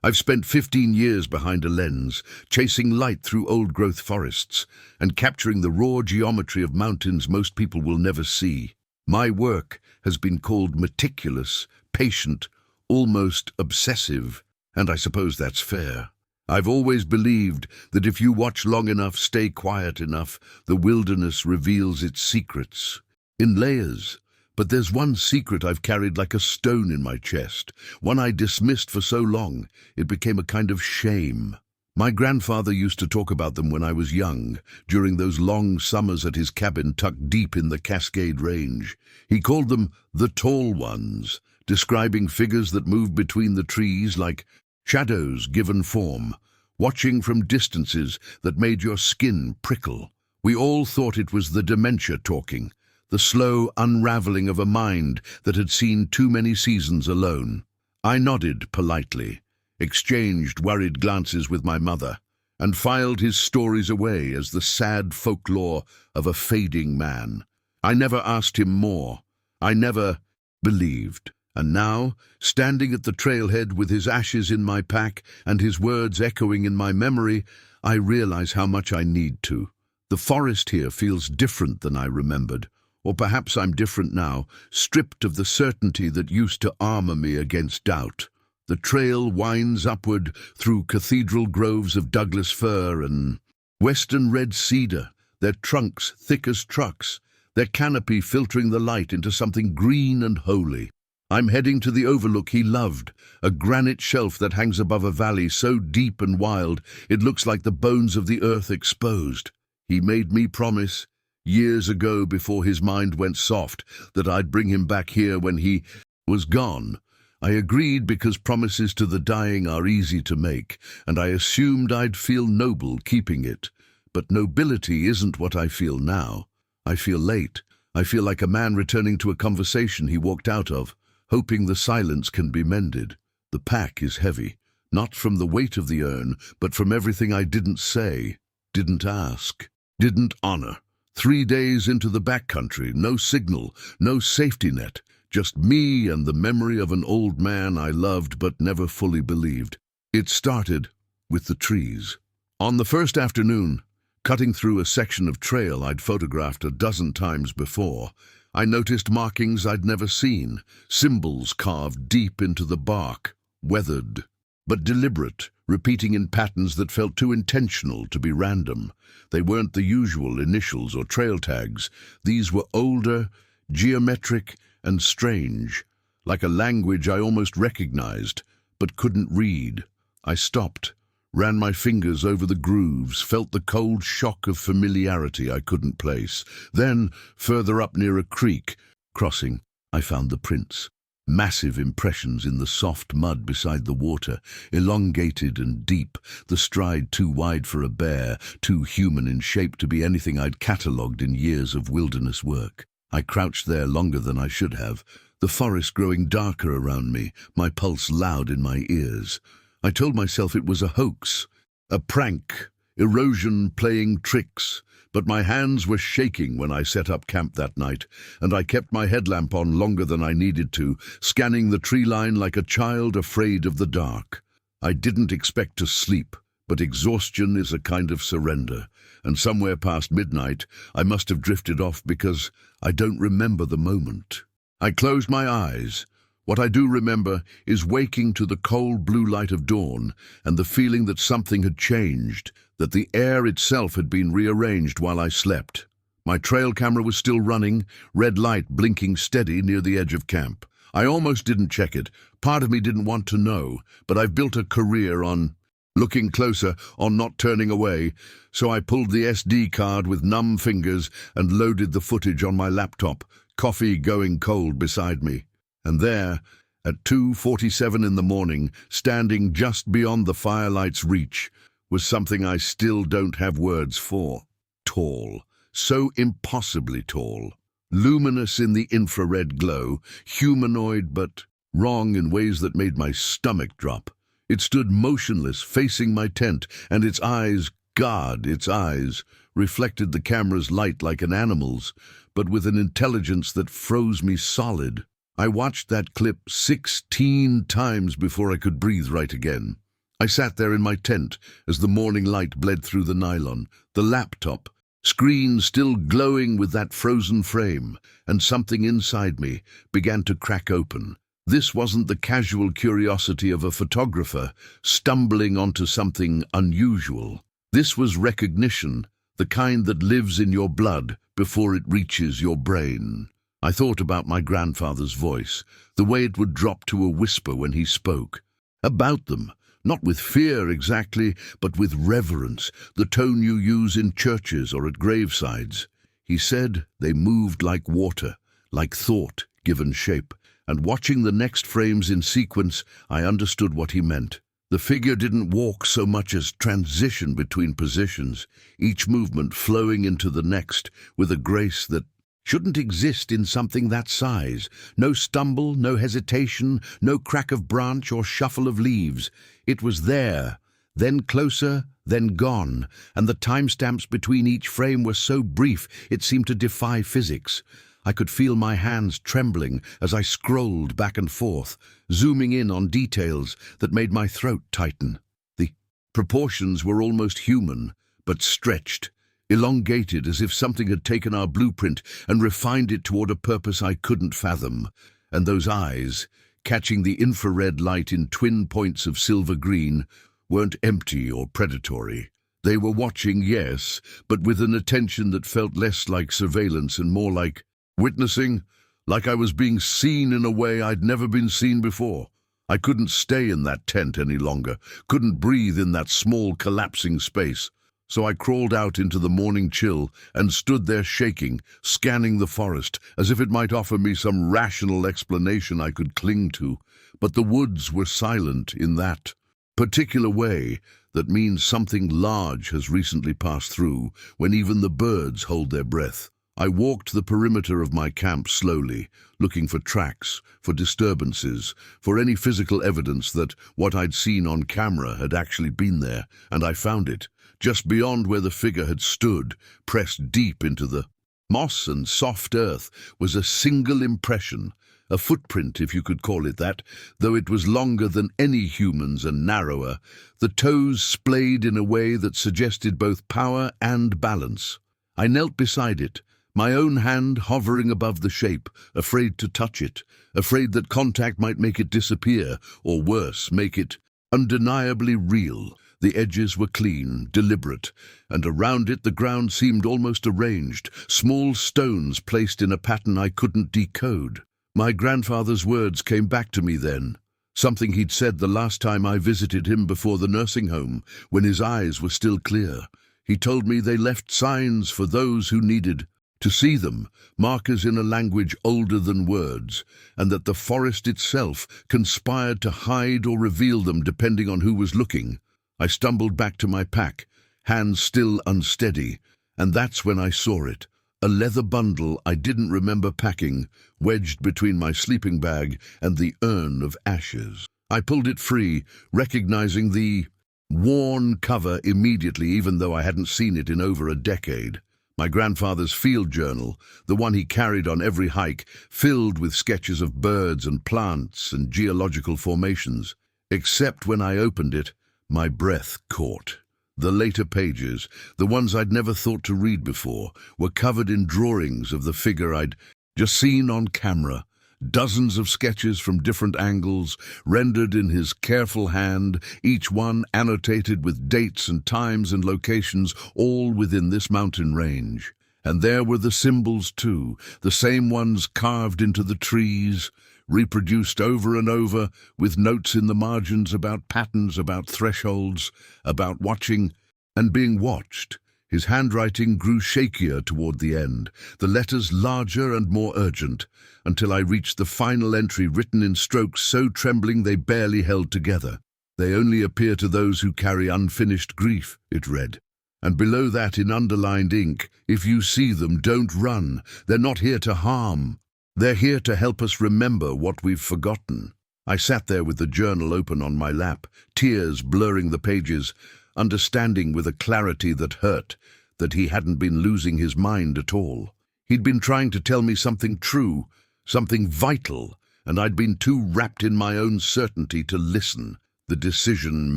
I've spent 15 years behind a lens, chasing light through old-growth forests and capturing the raw geometry of mountains most people will never see. My work has been called meticulous, patient, almost obsessive, and I suppose that's fair. I've always believed that if you watch long enough, stay quiet enough, the wilderness reveals its secrets. In layers. But there's one secret I've carried like a stone in my chest, one I dismissed for so long, it became a kind of shame. My grandfather used to talk about them when I was young, during those long summers at his cabin tucked deep in the Cascade Range. He called them the tall ones, describing figures that moved between the trees like shadows given form, watching from distances that made your skin prickle. We all thought it was the dementia talking, the slow unraveling of a mind that had seen too many seasons alone. I nodded politely, exchanged worried glances with my mother, and filed his stories away as the sad folklore of a fading man. I never asked him more. I never believed. And now, standing at the trailhead with his ashes in my pack and his words echoing in my memory, I realize how much I need to. The forest here feels different than I remembered. Or perhaps I'm different now, stripped of the certainty that used to armor me against doubt. The trail winds upward through cathedral groves of Douglas fir and western red cedar, their trunks thick as trucks, their canopy filtering the light into something green and holy. I'm heading to the overlook he loved, a granite shelf that hangs above a valley so deep and wild it looks like the bones of the earth exposed. He made me promise, years ago before his mind went soft, that I'd bring him back here when he was gone. I agreed because promises to the dying are easy to make, and I assumed I'd feel noble keeping it. But nobility isn't what I feel now. I feel late. I feel like a man returning to a conversation he walked out of, hoping the silence can be mended. The pack is heavy, not from the weight of the urn, but from everything I didn't say, didn't ask, didn't honor. 3 days into the backcountry, no signal, no safety net, just me and the memory of an old man I loved but never fully believed. It started with the trees. On the first afternoon, cutting through a section of trail I'd photographed a dozen times before, I noticed markings I'd never seen, symbols carved deep into the bark, weathered, but deliberate, repeating in patterns that felt too intentional to be random. They weren't the usual initials or trail tags. These were older, geometric, and strange, like a language I almost recognized, but couldn't read. I stopped, ran my fingers over the grooves, felt the cold shock of familiarity I couldn't place. Then, further up near a creek, crossing, I found the prints. Massive impressions in the soft mud beside the water, elongated and deep, the stride too wide for a bear, too human in shape to be anything I'd catalogued in years of wilderness work. I crouched there longer than I should have, the forest growing darker around me, my pulse loud in my ears. I told myself it was a hoax, a prank, erosion playing tricks, but my hands were shaking when I set up camp that night, and I kept my headlamp on longer than I needed to, scanning the tree line like a child afraid of the dark. I didn't expect to sleep, but exhaustion is a kind of surrender, and somewhere past midnight I must have drifted off because I don't remember the moment. I closed my eyes. What I do remember is waking to the cold blue light of dawn and the feeling that something had changed, that the air itself had been rearranged while I slept. My trail camera was still running, red light blinking steady near the edge of camp. I almost didn't check it. Part of me didn't want to know, but I've built a career on looking closer, on not turning away, so I pulled the SD card with numb fingers and loaded the footage on my laptop, coffee going cold beside me. And there, at 2:47 in the morning, standing just beyond the firelight's reach, was something I still don't have words for. Tall, so impossibly tall. Luminous in the infrared glow, humanoid but wrong in ways that made my stomach drop. It stood motionless, facing my tent, and its eyes, God, its eyes, reflected the camera's light like an animal's, but with an intelligence that froze me solid. I watched that clip 16 times before I could breathe right again. I sat there in my tent as the morning light bled through the nylon, the laptop, screen still glowing with that frozen frame, and something inside me began to crack open. This wasn't the casual curiosity of a photographer stumbling onto something unusual. This was recognition, the kind that lives in your blood before it reaches your brain. I thought about my grandfather's voice, the way it would drop to a whisper when he spoke. About them, not with fear exactly, but with reverence, the tone you use in churches or at gravesides. He said they moved like water, like thought given shape, and watching the next frames in sequence, I understood what he meant. The figure didn't walk so much as transition between positions, each movement flowing into the next with a grace that shouldn't exist in something that size. No stumble, no hesitation, no crack of branch or shuffle of leaves. It was there, then closer, then gone, and the timestamps between each frame were so brief it seemed to defy physics. I could feel my hands trembling as I scrolled back and forth, zooming in on details that made my throat tighten. The proportions were almost human, but stretched, elongated as if something had taken our blueprint and refined it toward a purpose I couldn't fathom. And those eyes, catching the infrared light in twin points of silver green, weren't empty or predatory. They were watching, yes, but with an attention that felt less like surveillance and more like witnessing, like I was being seen in a way I'd never been seen before. I couldn't stay in that tent any longer, couldn't breathe in that small collapsing space. So I crawled out into the morning chill and stood there shaking, scanning the forest, as if it might offer me some rational explanation I could cling to. But the woods were silent in that particular way that means something large has recently passed through, when even the birds hold their breath. I walked the perimeter of my camp slowly, looking for tracks, for disturbances, for any physical evidence that what I'd seen on camera had actually been there, and I found it. Just beyond where the figure had stood, pressed deep into the moss and soft earth, was a single impression, a footprint if you could call it that, though it was longer than any human's and narrower. The toes splayed in a way that suggested both power and balance. I knelt beside it, my own hand hovering above the shape, afraid to touch it, afraid that contact might make it disappear, or worse, make it undeniably real. The edges were clean, deliberate, and around it the ground seemed almost arranged, small stones placed in a pattern I couldn't decode. My grandfather's words came back to me then, something he'd said the last time I visited him before the nursing home, when his eyes were still clear. He told me they left signs for those who needed to see them, markers in a language older than words, and that the forest itself conspired to hide or reveal them depending on who was looking. I stumbled back to my pack, hands still unsteady, and that's when I saw it. A leather bundle I didn't remember packing, wedged between my sleeping bag and the urn of ashes. I pulled it free, recognizing the worn cover immediately, even though I hadn't seen it in over a decade. My grandfather's field journal, the one he carried on every hike, filled with sketches of birds and plants and geological formations. Except when I opened it, my breath caught. The later pages, the ones I'd never thought to read before, were covered in drawings of the figure I'd just seen on camera. Dozens of sketches from different angles, rendered in his careful hand, each one annotated with dates and times and locations, all within this mountain range. And there were the symbols too, the same ones carved into the trees, reproduced over and over, with notes in the margins about patterns, about thresholds, about watching and being watched. His handwriting grew shakier toward the end, the letters larger and more urgent, until I reached the final entry written in strokes so trembling they barely held together. "They only appear to those who carry unfinished grief," it read. And below that, in underlined ink, "If you see them, don't run. They're not here to harm. They're here to help us remember what we've forgotten." I sat there with the journal open on my lap, tears blurring the pages, understanding with a clarity that hurt that he hadn't been losing his mind at all. He'd been trying to tell me something true, something vital, and I'd been too wrapped in my own certainty to listen. the decision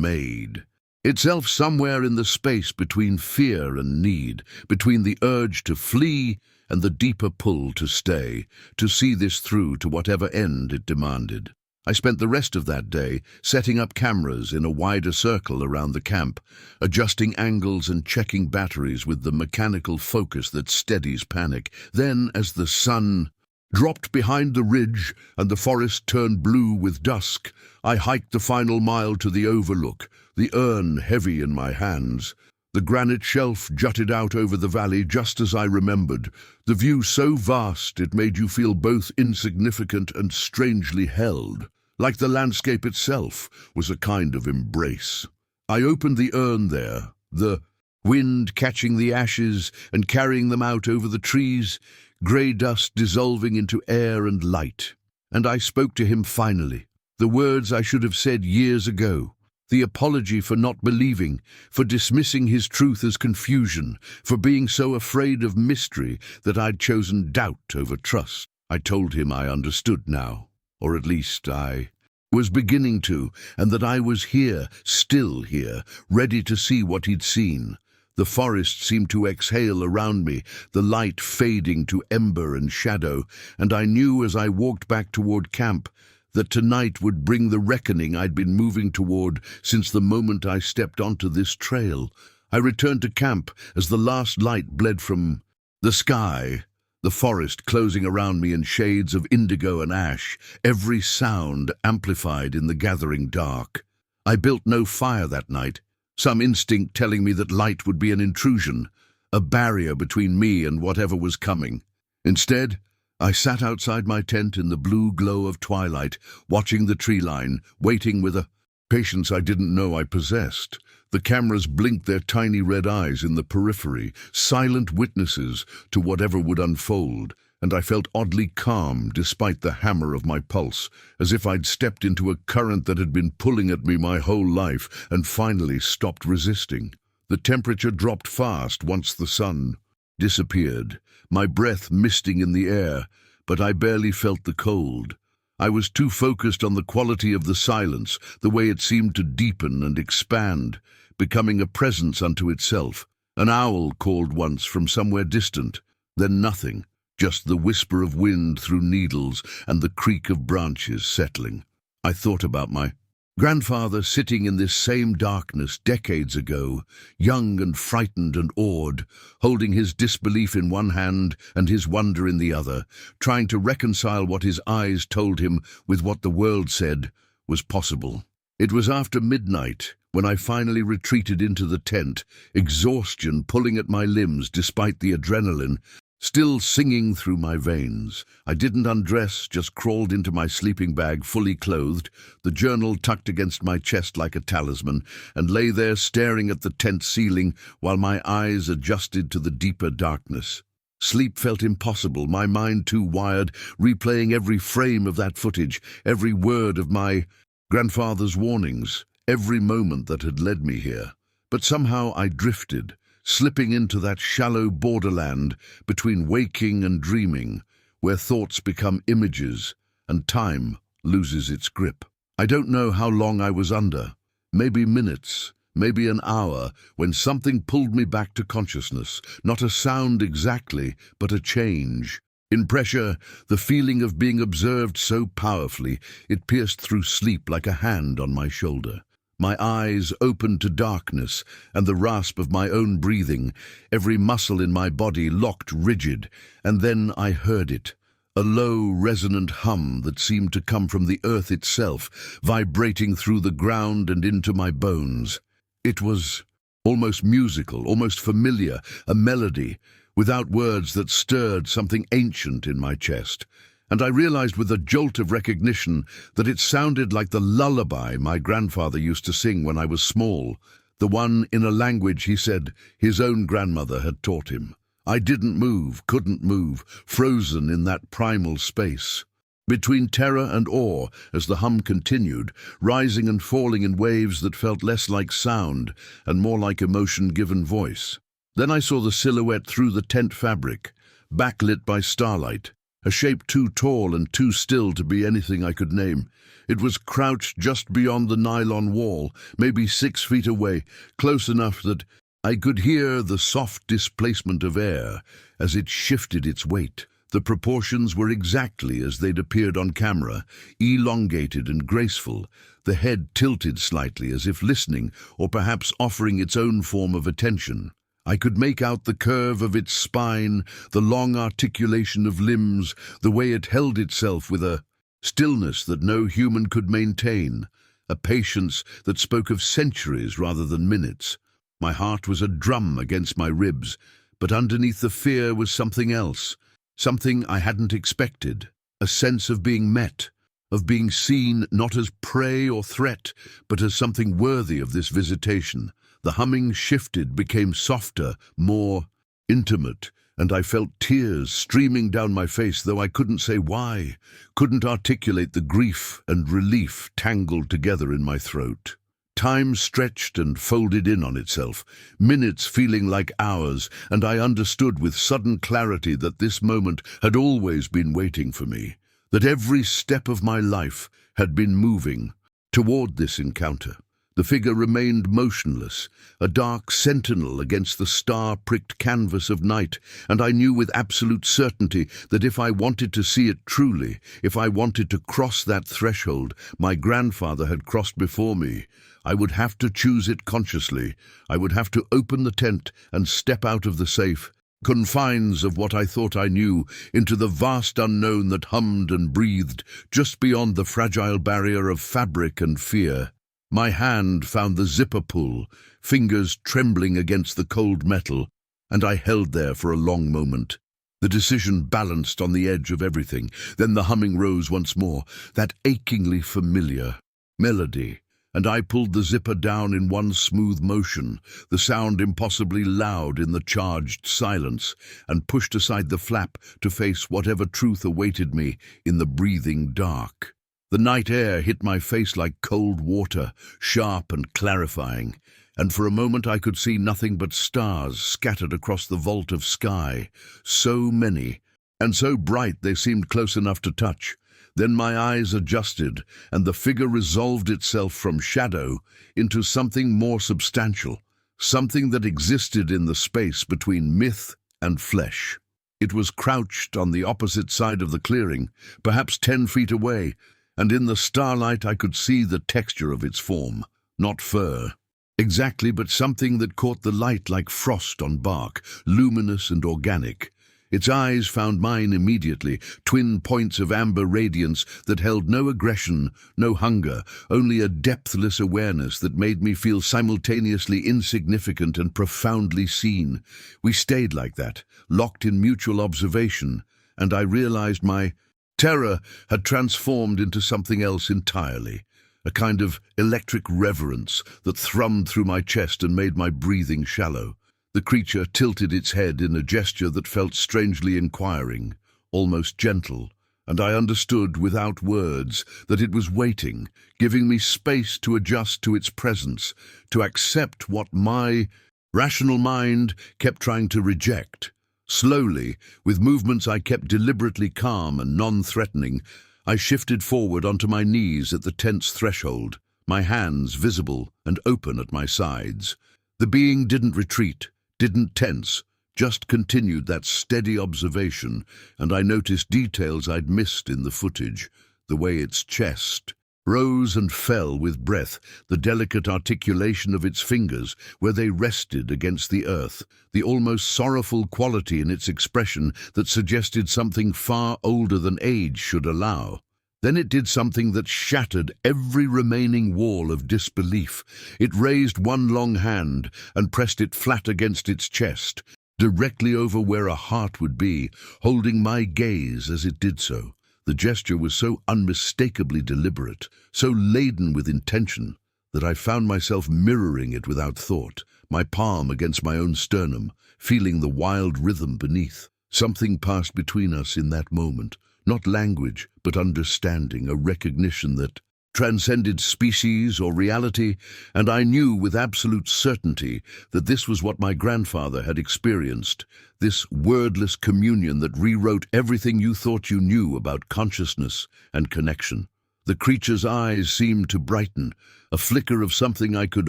made. Itself somewhere in the space between fear and need, between the urge to flee and the deeper pull to stay, to see this through to whatever end it demanded. I spent the rest of that day setting up cameras in a wider circle around the camp, adjusting angles and checking batteries with the mechanical focus that steadies panic. Then, as the sun dropped behind the ridge and the forest turned blue with dusk, I hiked the final mile to the overlook, the urn heavy in my hands. The granite shelf jutted out over the valley just as I remembered, the view so vast it made you feel both insignificant and strangely held, like the landscape itself was a kind of embrace. I opened the urn there, the wind catching the ashes and carrying them out over the trees, grey dust dissolving into air and light. And I spoke to him finally, the words I should have said years ago. The apology for not believing, for dismissing his truth as confusion, for being so afraid of mystery that I'd chosen doubt over trust. I told him I understood now, or at least I was beginning to, and that I was here, still here, ready to see what he'd seen. The forest seemed to exhale around me, the light fading to ember and shadow, and I knew as I walked back toward camp that tonight would bring the reckoning I'd been moving toward since the moment I stepped onto this trail. I returned to camp as the last light bled from the sky, the forest closing around me in shades of indigo and ash, every sound amplified in the gathering dark. I built no fire that night, some instinct telling me that light would be an intrusion, a barrier between me and whatever was coming. Instead, I sat outside my tent in the blue glow of twilight, watching the tree line, waiting with a patience I didn't know I possessed. The cameras blinked their tiny red eyes in the periphery, silent witnesses to whatever would unfold, and I felt oddly calm despite the hammer of my pulse, as if I'd stepped into a current that had been pulling at me my whole life and finally stopped resisting. The temperature dropped fast once the sun disappeared, my breath misting in the air, but I barely felt the cold. I was too focused on the quality of the silence, the way it seemed to deepen and expand, becoming a presence unto itself. An owl called once from somewhere distant, then nothing, just the whisper of wind through needles and the creak of branches settling. I thought about my grandfather sitting in this same darkness decades ago, young and frightened and awed, holding his disbelief in one hand and his wonder in the other, trying to reconcile what his eyes told him with what the world said was possible. It was after midnight when I finally retreated into the tent, exhaustion pulling at my limbs despite the adrenaline still singing through my veins. I didn't undress, just crawled into my sleeping bag fully clothed, the journal tucked against my chest like a talisman, and lay there staring at the tent ceiling while my eyes adjusted to the deeper darkness. Sleep felt impossible, my mind too wired, replaying every frame of that footage, every word of my grandfather's warnings, every moment that had led me here. But somehow I drifted, slipping into that shallow borderland between waking and dreaming, where thoughts become images and time loses its grip. I don't know how long I was under, maybe minutes, maybe an hour, when something pulled me back to consciousness, not a sound exactly, but a change. In pressure, the feeling of being observed so powerfully, it pierced through sleep like a hand on my shoulder. My eyes opened to darkness and the rasp of my own breathing, every muscle in my body locked rigid, and then I heard it, a low, resonant hum that seemed to come from the earth itself, vibrating through the ground and into my bones. It was almost musical, almost familiar, a melody, without words that stirred something ancient in my chest. And I realized with a jolt of recognition that it sounded like the lullaby my grandfather used to sing when I was small, the one in a language he said his own grandmother had taught him. I didn't move, couldn't move, frozen in that primal space, between terror and awe as the hum continued, rising and falling in waves that felt less like sound and more like emotion given voice. Then I saw the silhouette through the tent fabric, backlit by starlight, a shape too tall and too still to be anything I could name. It was crouched just beyond the nylon wall, maybe 6 feet away, close enough that I could hear the soft displacement of air as it shifted its weight. The proportions were exactly as they'd appeared on camera, elongated and graceful, the head tilted slightly as if listening or perhaps offering its own form of attention. I could make out the curve of its spine, the long articulation of limbs, the way it held itself with a stillness that no human could maintain, a patience that spoke of centuries rather than minutes. My heart was a drum against my ribs, but underneath the fear was something else, something I hadn't expected, a sense of being met, of being seen not as prey or threat, but as something worthy of this visitation. The humming shifted, became softer, more intimate, and I felt tears streaming down my face, though I couldn't say why, couldn't articulate the grief and relief tangled together in my throat. Time stretched and folded in on itself, minutes feeling like hours, and I understood with sudden clarity that this moment had always been waiting for me, that every step of my life had been moving toward this encounter. The figure remained motionless, a dark sentinel against the star-pricked canvas of night, and I knew with absolute certainty that if I wanted to see it truly, if I wanted to cross that threshold my grandfather had crossed before me, I would have to choose it consciously. I would have to open the tent and step out of the safe confines of what I thought I knew into the vast unknown that hummed and breathed just beyond the fragile barrier of fabric and fear. My hand found the zipper pull, fingers trembling against the cold metal, and I held there for a long moment. The decision balanced on the edge of everything. Then the humming rose once more, that achingly familiar melody, and I pulled the zipper down in one smooth motion, the sound impossibly loud in the charged silence, and pushed aside the flap to face whatever truth awaited me in the breathing dark. The night air hit my face like cold water, sharp and clarifying, and for a moment I could see nothing but stars scattered across the vault of sky, so many, and so bright they seemed close enough to touch. Then my eyes adjusted, and the figure resolved itself from shadow into something more substantial, something that existed in the space between myth and flesh. It was crouched on the opposite side of the clearing, perhaps 10 feet away, and in the starlight I could see the texture of its form. Not fur, exactly, but something that caught the light like frost on bark, luminous and organic. Its eyes found mine immediately, twin points of amber radiance that held no aggression, no hunger, only a depthless awareness that made me feel simultaneously insignificant and profoundly seen. We stayed like that, locked in mutual observation, and I realized my terror had transformed into something else entirely, a kind of electric reverence that thrummed through my chest and made my breathing shallow. The creature tilted its head in a gesture that felt strangely inquiring, almost gentle, and I understood without words that it was waiting, giving me space to adjust to its presence, to accept what my rational mind kept trying to reject. Slowly, with movements I kept deliberately calm and non-threatening, I shifted forward onto my knees at the tent's threshold, my hands visible and open at my sides. The being didn't retreat, didn't tense, just continued that steady observation, and I noticed details I'd missed in the footage, the way its chest rose and fell with breath, the delicate articulation of its fingers where they rested against the earth, the almost sorrowful quality in its expression that suggested something far older than age should allow. Then it did something that shattered every remaining wall of disbelief. It raised one long hand and pressed it flat against its chest, directly over where a heart would be, holding my gaze as it did so. The gesture was so unmistakably deliberate, so laden with intention, that I found myself mirroring it without thought, my palm against my own sternum, feeling the wild rhythm beneath. Something passed between us in that moment, not language, but understanding, a recognition that transcended species or reality, and I knew with absolute certainty that this was what my grandfather had experienced, this wordless communion that rewrote everything you thought you knew about consciousness and connection. The creature's eyes seemed to brighten, a flicker of something I could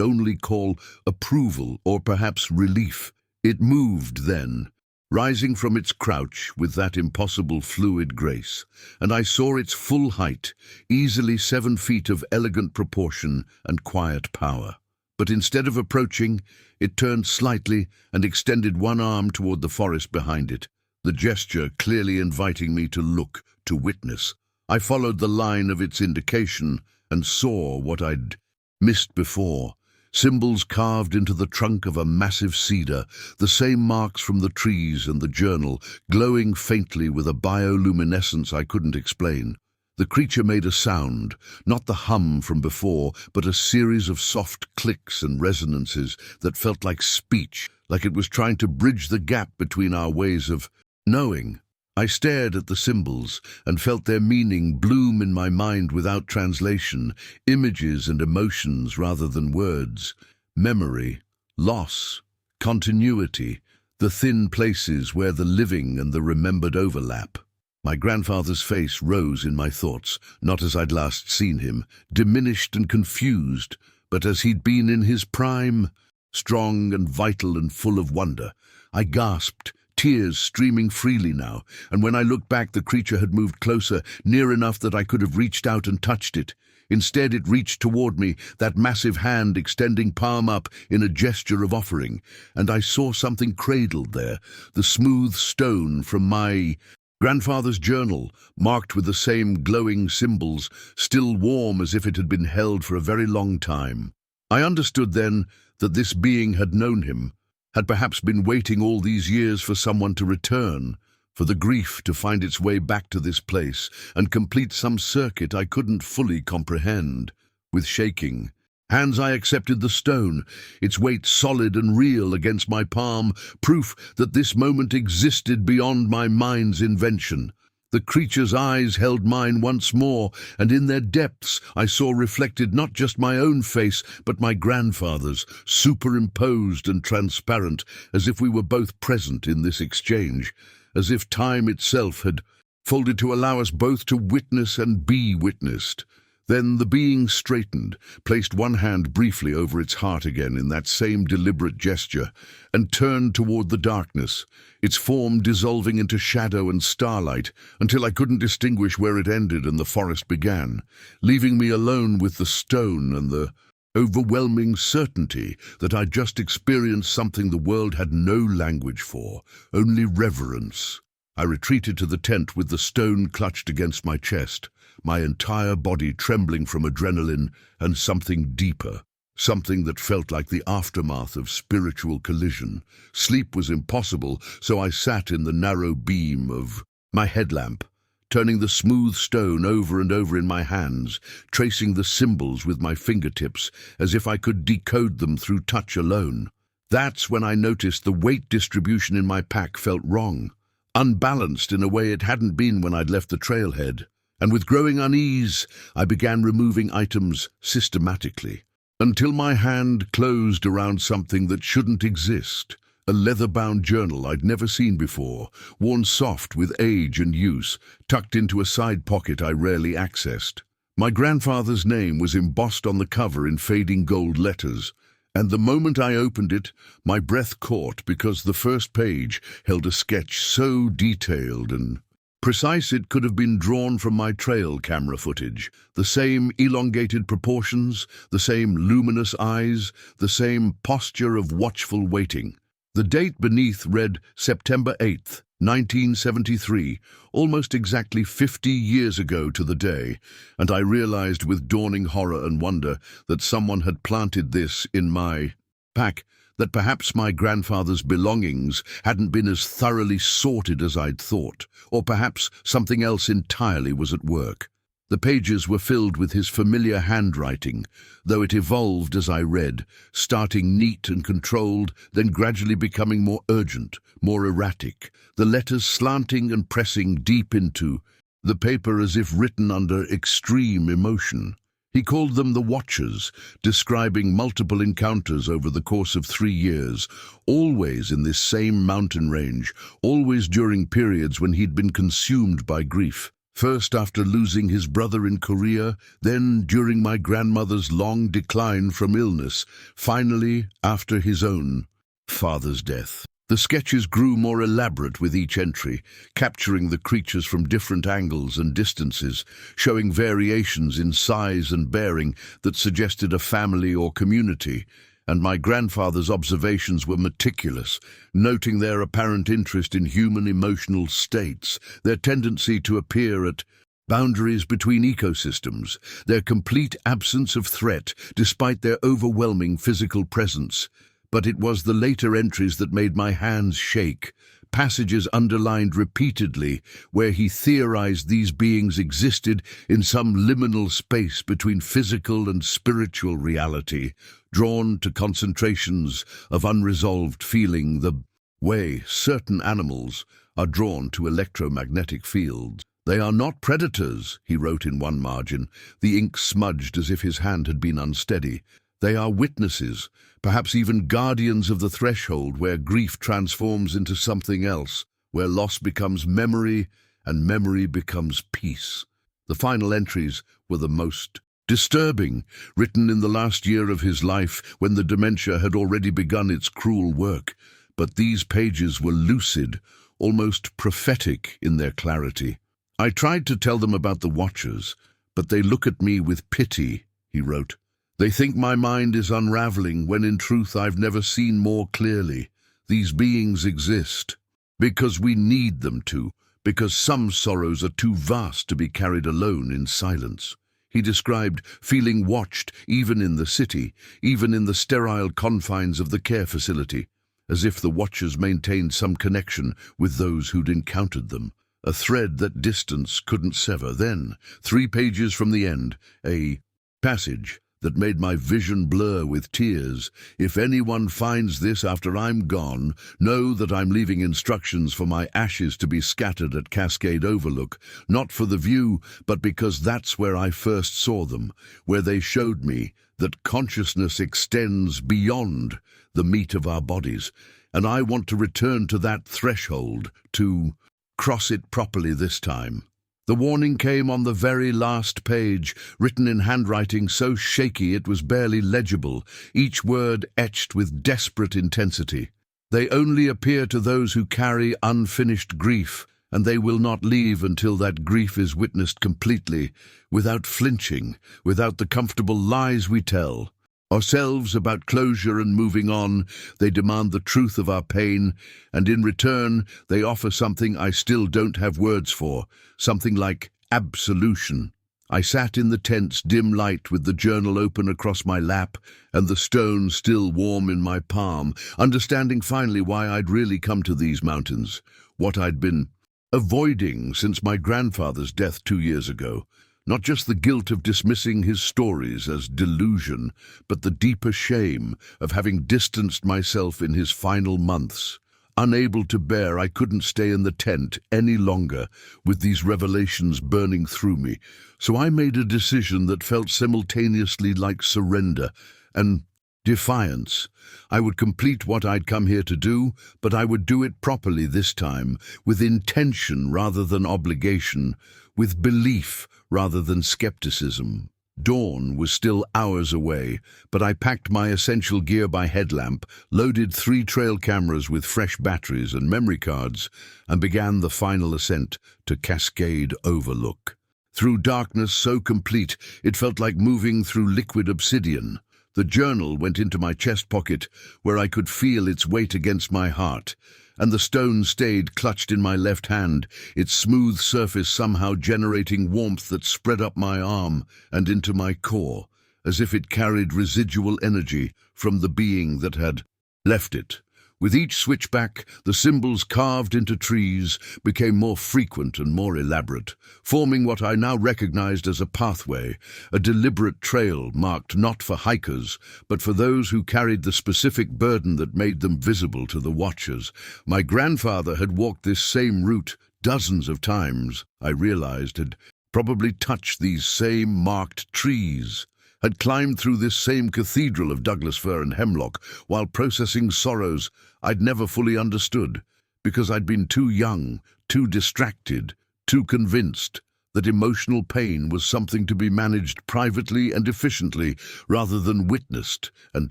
only call approval or perhaps relief. It moved then, rising from its crouch with that impossible fluid grace, and I saw its full height, easily 7 feet of elegant proportion and quiet power. But instead of approaching, it turned slightly and extended one arm toward the forest behind it, the gesture clearly inviting me to look, to witness. I followed the line of its indication and saw what I'd missed before. Symbols carved into the trunk of a massive cedar, the same marks from the trees and the journal, glowing faintly with a bioluminescence I couldn't explain. The creature made a sound, not the hum from before, but a series of soft clicks and resonances that felt like speech, like it was trying to bridge the gap between our ways of knowing. I stared at the symbols and felt their meaning bloom in my mind without translation, images and emotions rather than words. Memory, loss, continuity, the thin places where the living and the remembered overlap. My grandfather's face rose in my thoughts, not as I'd last seen him, diminished and confused, but as he'd been in his prime, strong and vital and full of wonder. I gasped, tears streaming freely now, and when I looked back the creature had moved closer, near enough that I could have reached out and touched it. Instead it reached toward me, that massive hand extending palm up in a gesture of offering, and I saw something cradled there, the smooth stone from my grandfather's journal, marked with the same glowing symbols, still warm as if it had been held for a very long time. I understood then that this being had known him, had perhaps been waiting all these years for someone to return, for the grief to find its way back to this place and complete some circuit I couldn't fully comprehend. With shaking hands I accepted the stone, its weight solid and real against my palm, proof that this moment existed beyond my mind's invention. The creature's eyes held mine once more, and in their depths I saw reflected not just my own face, but my grandfather's, superimposed and transparent, as if we were both present in this exchange, as if time itself had folded to allow us both to witness and be witnessed. Then the being straightened, placed one hand briefly over its heart again in that same deliberate gesture, and turned toward the darkness, its form dissolving into shadow and starlight until I couldn't distinguish where it ended and the forest began, leaving me alone with the stone and the overwhelming certainty that I'd just experienced something the world had no language for, only reverence. I retreated to the tent with the stone clutched against my chest, my entire body trembling from adrenaline and something deeper, something that felt like the aftermath of spiritual collision. Sleep was impossible, so I sat in the narrow beam of my headlamp, turning the smooth stone over and over in my hands, tracing the symbols with my fingertips as if I could decode them through touch alone. That's when I noticed the weight distribution in my pack felt wrong, unbalanced in a way it hadn't been when I'd left the trailhead. And with growing unease, I began removing items systematically, until my hand closed around something that shouldn't exist, a leather-bound journal I'd never seen before, worn soft with age and use, tucked into a side pocket I rarely accessed. My grandfather's name was embossed on the cover in fading gold letters, and the moment I opened it, my breath caught because the first page held a sketch so detailed and precise it could have been drawn from my trail camera footage. The same elongated proportions, the same luminous eyes, the same posture of watchful waiting. The date beneath read September 8th, 1973, almost exactly 50 years ago to the day, and I realized with dawning horror and wonder that someone had planted this in my pack, that perhaps my grandfather's belongings hadn't been as thoroughly sorted as I'd thought, or perhaps something else entirely was at work. The pages were filled with his familiar handwriting, though it evolved as I read, starting neat and controlled, then gradually becoming more urgent, more erratic, the letters slanting and pressing deep into the paper as if written under extreme emotion. He called them the Watchers, describing multiple encounters over the course of 3 years, always in this same mountain range, always during periods when he'd been consumed by grief. First after losing his brother in Korea, then during my grandmother's long decline from illness, finally after his own father's death. The sketches grew more elaborate with each entry, capturing the creatures from different angles and distances, showing variations in size and bearing that suggested a family or community, and my grandfather's observations were meticulous, noting their apparent interest in human emotional states, their tendency to appear at boundaries between ecosystems, their complete absence of threat despite their overwhelming physical presence. But it was the later entries that made my hands shake, passages underlined repeatedly where he theorized these beings existed in some liminal space between physical and spiritual reality, drawn to concentrations of unresolved feeling the way certain animals are drawn to electromagnetic fields. "They are not predators," he wrote in one margin, the ink smudged as if his hand had been unsteady. "They are witnesses, perhaps even guardians of the threshold where grief transforms into something else, where loss becomes memory and memory becomes peace." The final entries were the most disturbing, written in the last year of his life when the dementia had already begun its cruel work. But these pages were lucid, almost prophetic in their clarity. "I tried to tell them about the Watchers, but they look at me with pity," he wrote. "They think my mind is unraveling when in truth I've never seen more clearly. These beings exist because we need them to, because some sorrows are too vast to be carried alone in silence." He described feeling watched even in the city, even in the sterile confines of the care facility, as if the Watchers maintained some connection with those who'd encountered them, a thread that distance couldn't sever. Then, 3 pages from the end, a passage that made my vision blur with tears. "If anyone finds this after I'm gone, know that I'm leaving instructions for my ashes to be scattered at Cascade Overlook, not for the view, but because that's where I first saw them, where they showed me that consciousness extends beyond the meat of our bodies, and I want to return to that threshold, to cross it properly this time." The warning came on the very last page, written in handwriting so shaky it was barely legible, each word etched with desperate intensity. "They only appear to those who carry unfinished grief, and they will not leave until that grief is witnessed completely, without flinching, without the comfortable lies we tell ourselves about closure and moving on. They demand the truth of our pain, and in return they offer something I still don't have words for, something like absolution." I sat in the tense, dim light with the journal open across my lap and the stone still warm in my palm, understanding finally why I'd really come to these mountains, what I'd been avoiding since my grandfather's death 2 years ago. Not just the guilt of dismissing his stories as delusion, but the deeper shame of having distanced myself in his final months. Unable to bear, I couldn't stay in the tent any longer with these revelations burning through me, so I made a decision that felt simultaneously like surrender and defiance. I would complete what I'd come here to do, but I would do it properly this time, with intention rather than obligation, with belief rather than skepticism. Dawn was still hours away, but I packed my essential gear by headlamp, loaded 3 trail cameras with fresh batteries and memory cards, and began the final ascent to Cascade Overlook. Through darkness so complete it felt like moving through liquid obsidian. The journal went into my chest pocket, where I could feel its weight against my heart, and the stone stayed clutched in my left hand, its smooth surface somehow generating warmth that spread up my arm and into my core, as if it carried residual energy from the being that had left it. With each switchback, the symbols carved into trees became more frequent and more elaborate, forming what I now recognized as a pathway, a deliberate trail marked not for hikers, but for those who carried the specific burden that made them visible to the Watchers. My grandfather had walked this same route dozens of times, I realized, had probably touched these same marked trees, had climbed through this same cathedral of Douglas fir and hemlock while processing sorrows I'd never fully understood, because I'd been too young, too distracted, too convinced that emotional pain was something to be managed privately and efficiently rather than witnessed and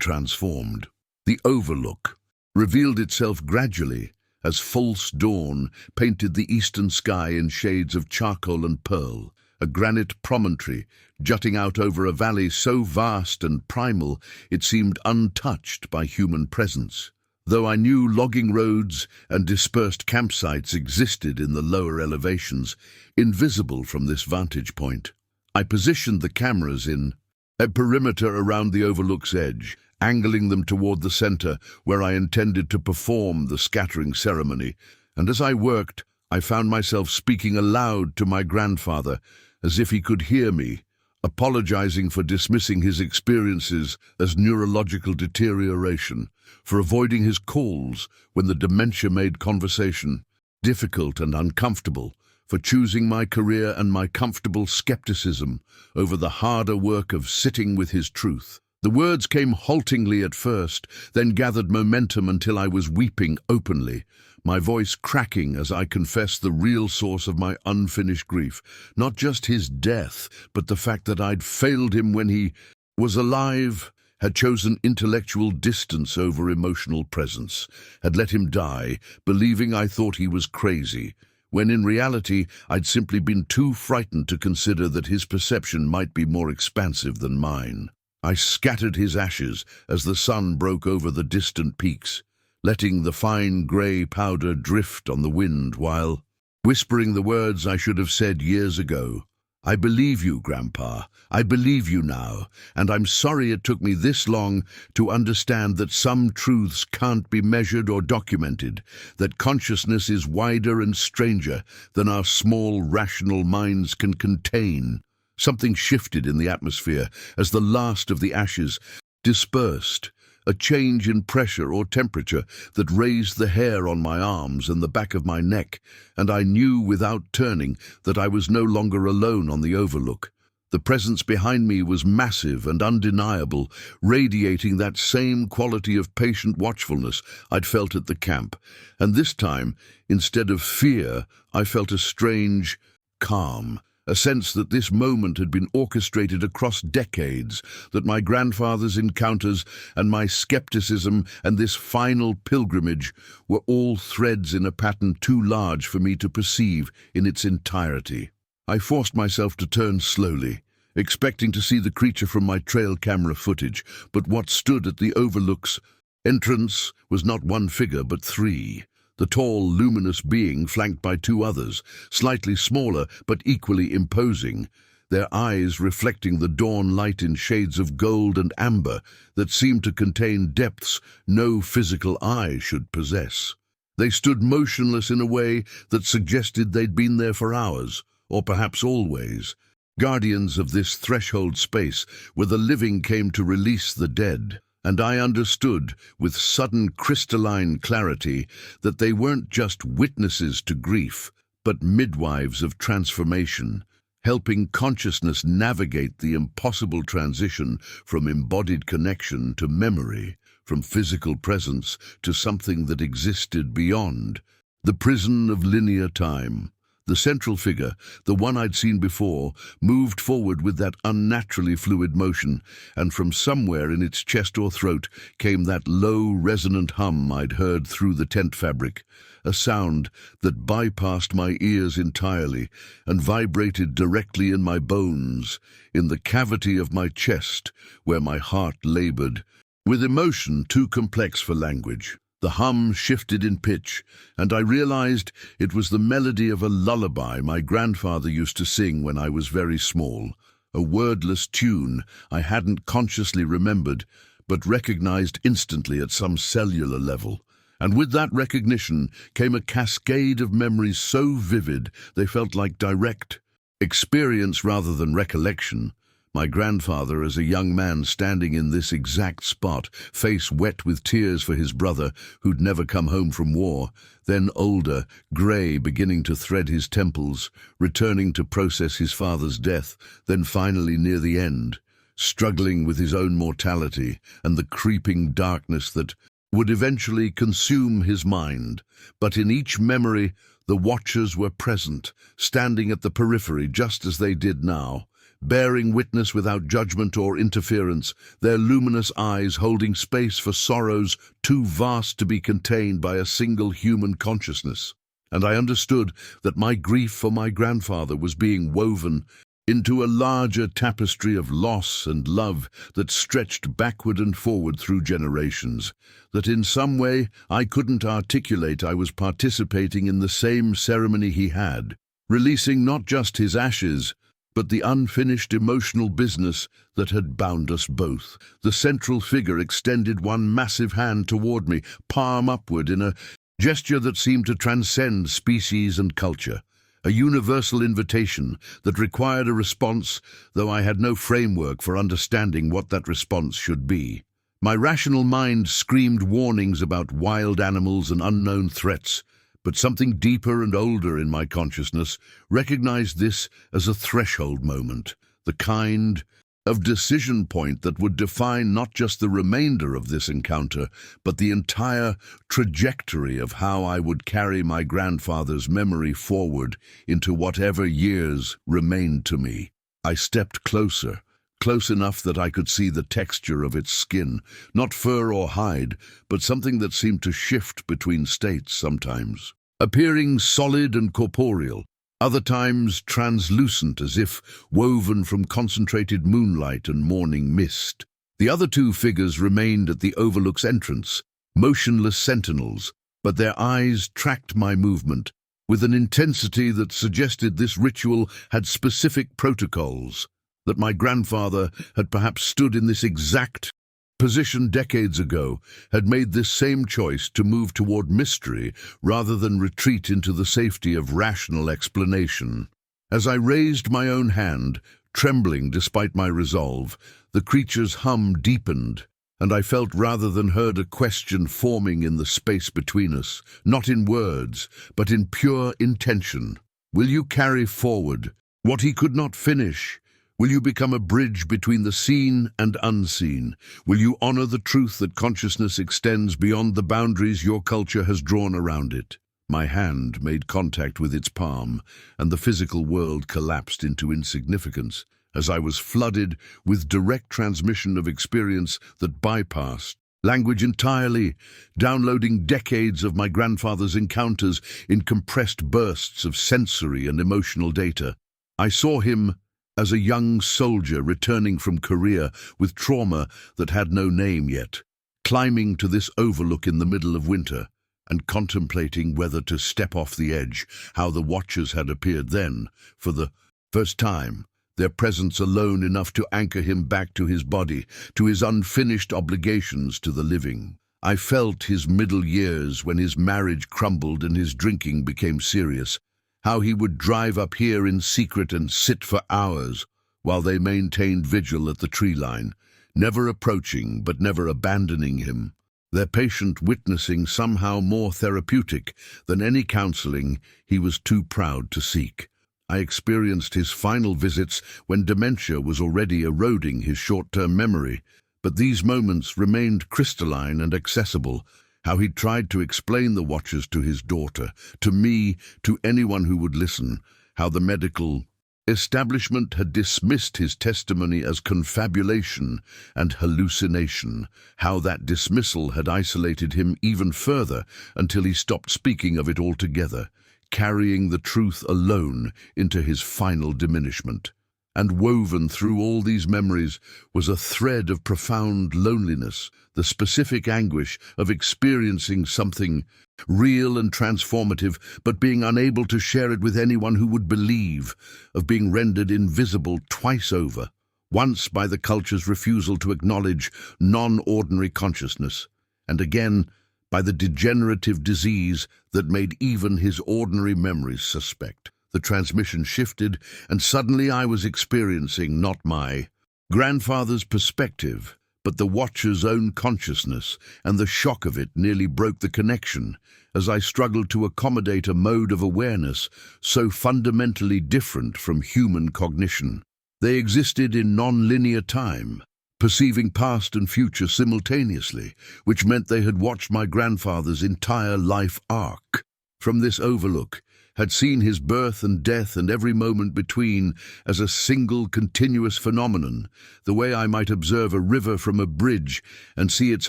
transformed. The overlook revealed itself gradually as false dawn painted the eastern sky in shades of charcoal and pearl, a granite promontory jutting out over a valley so vast and primal it seemed untouched by human presence. Though I knew logging roads and dispersed campsites existed in the lower elevations, invisible from this vantage point, I positioned the cameras in a perimeter around the overlook's edge, angling them toward the center where I intended to perform the scattering ceremony. And as I worked, I found myself speaking aloud to my grandfather, as if he could hear me, apologizing for dismissing his experiences as neurological deterioration, for avoiding his calls when the dementia made conversation difficult and uncomfortable, for choosing my career and my comfortable skepticism over the harder work of sitting with his truth. The words came haltingly at first, then gathered momentum until I was weeping openly, my voice cracking as I confessed the real source of my unfinished grief. Not just his death, but the fact that I'd failed him when he was alive, had chosen intellectual distance over emotional presence, had let him die, believing I thought he was crazy, when in reality I'd simply been too frightened to consider that his perception might be more expansive than mine. I scattered his ashes as the sun broke over the distant peaks, letting the fine grey powder drift on the wind while whispering the words I should have said years ago. I believe you, Grandpa. I believe you now, and I'm sorry it took me this long to understand that some truths can't be measured or documented, that consciousness is wider and stranger than our small, rational minds can contain. Something shifted in the atmosphere as the last of the ashes dispersed, a change in pressure or temperature that raised the hair on my arms and the back of my neck, and I knew without turning that I was no longer alone on the overlook. The presence behind me was massive and undeniable, radiating that same quality of patient watchfulness I'd felt at the camp, and this time, instead of fear, I felt a strange calm. A sense that this moment had been orchestrated across decades, that my grandfather's encounters and my skepticism and this final pilgrimage were all threads in a pattern too large for me to perceive in its entirety. I forced myself to turn slowly, expecting to see the creature from my trail camera footage, but what stood at the overlook's entrance was not one figure but three. The tall, luminous being flanked by two others, slightly smaller but equally imposing, their eyes reflecting the dawn light in shades of gold and amber that seemed to contain depths no physical eye should possess. They stood motionless in a way that suggested they'd been there for hours, or perhaps always, guardians of this threshold space where the living came to release the dead. And I understood, with sudden crystalline clarity, that they weren't just witnesses to grief, but midwives of transformation, helping consciousness navigate the impossible transition from embodied connection to memory, from physical presence to something that existed beyond, the prison of linear time. The central figure, the one I'd seen before, moved forward with that unnaturally fluid motion, and from somewhere in its chest or throat came that low, resonant hum I'd heard through the tent fabric, a sound that bypassed my ears entirely and vibrated directly in my bones, in the cavity of my chest, where my heart labored, with emotion too complex for language. The hum shifted in pitch, and I realized it was the melody of a lullaby my grandfather used to sing when I was very small, a wordless tune I hadn't consciously remembered, but recognized instantly at some cellular level. And with that recognition came a cascade of memories so vivid they felt like direct experience rather than recollection, My grandfather, as a young man standing in this exact spot, face wet with tears for his brother who'd never come home from war, then older, grey, beginning to thread his temples, returning to process his father's death, then finally near the end, struggling with his own mortality and the creeping darkness that would eventually consume his mind. But in each memory, the Watchers were present, standing at the periphery just as they did now, bearing witness without judgment or interference, their luminous eyes holding space for sorrows too vast to be contained by a single human consciousness. And I understood that my grief for my grandfather was being woven into a larger tapestry of loss and love that stretched backward and forward through generations, that in some way I couldn't articulate. I was participating in the same ceremony he had, releasing not just his ashes, but the unfinished emotional business that had bound us both. The central figure extended one massive hand toward me, palm upward, in a gesture that seemed to transcend species and culture. A universal invitation that required a response, though I had no framework for understanding what that response should be. My rational mind screamed warnings about wild animals and unknown threats, but something deeper and older in my consciousness recognized this as a threshold moment, the kind of decision point that would define not just the remainder of this encounter, but the entire trajectory of how I would carry my grandfather's memory forward into whatever years remained to me. I stepped closer, close enough that I could see the texture of its skin, not fur or hide, but something that seemed to shift between states sometimes, appearing solid and corporeal, other times translucent as if woven from concentrated moonlight and morning mist. The other two figures remained at the Overlook's entrance, motionless sentinels, but their eyes tracked my movement with an intensity that suggested this ritual had specific protocols, that my grandfather had perhaps stood in this exact position decades ago, had made this same choice to move toward mystery rather than retreat into the safety of rational explanation. As I raised my own hand, trembling despite my resolve, the creature's hum deepened, and I felt rather than heard a question forming in the space between us, not in words, but in pure intention. Will you carry forward what he could not finish? Will you become a bridge between the seen and unseen? Will you honor the truth that consciousness extends beyond the boundaries your culture has drawn around it? My hand made contact with its palm, and the physical world collapsed into insignificance as I was flooded with direct transmission of experience that bypassed language entirely, downloading decades of my grandfather's encounters in compressed bursts of sensory and emotional data. I saw him as a young soldier returning from Korea with trauma that had no name yet, climbing to this overlook in the middle of winter and contemplating whether to step off the edge, how the Watchers had appeared then, for the first time, their presence alone enough to anchor him back to his body, to his unfinished obligations to the living. I felt his middle years when his marriage crumbled and his drinking became serious, how he would drive up here in secret and sit for hours while they maintained vigil at the tree line, never approaching but never abandoning him, their patient witnessing somehow more therapeutic than any counseling he was too proud to seek. I experienced his final visits when dementia was already eroding his short-term memory, but these moments remained crystalline and accessible, how he tried to explain the Watchers to his daughter, to me, to anyone who would listen, how the medical establishment had dismissed his testimony as confabulation and hallucination, how that dismissal had isolated him even further until he stopped speaking of it altogether, carrying the truth alone into his final diminishment. And woven through all these memories was a thread of profound loneliness, the specific anguish of experiencing something real and transformative, but being unable to share it with anyone who would believe, of being rendered invisible twice over, once by the culture's refusal to acknowledge non-ordinary consciousness, and again by the degenerative disease that made even his ordinary memories suspect. The transmission shifted, and suddenly I was experiencing not my Grandfather's perspective, but the watcher's own consciousness, and the shock of it nearly broke the connection, as I struggled to accommodate a mode of awareness so fundamentally different from human cognition. They existed in non-linear time, perceiving past and future simultaneously, which meant they had watched my grandfather's entire life arc. From this overlook, had seen his birth and death and every moment between as a single continuous phenomenon, the way I might observe a river from a bridge and see its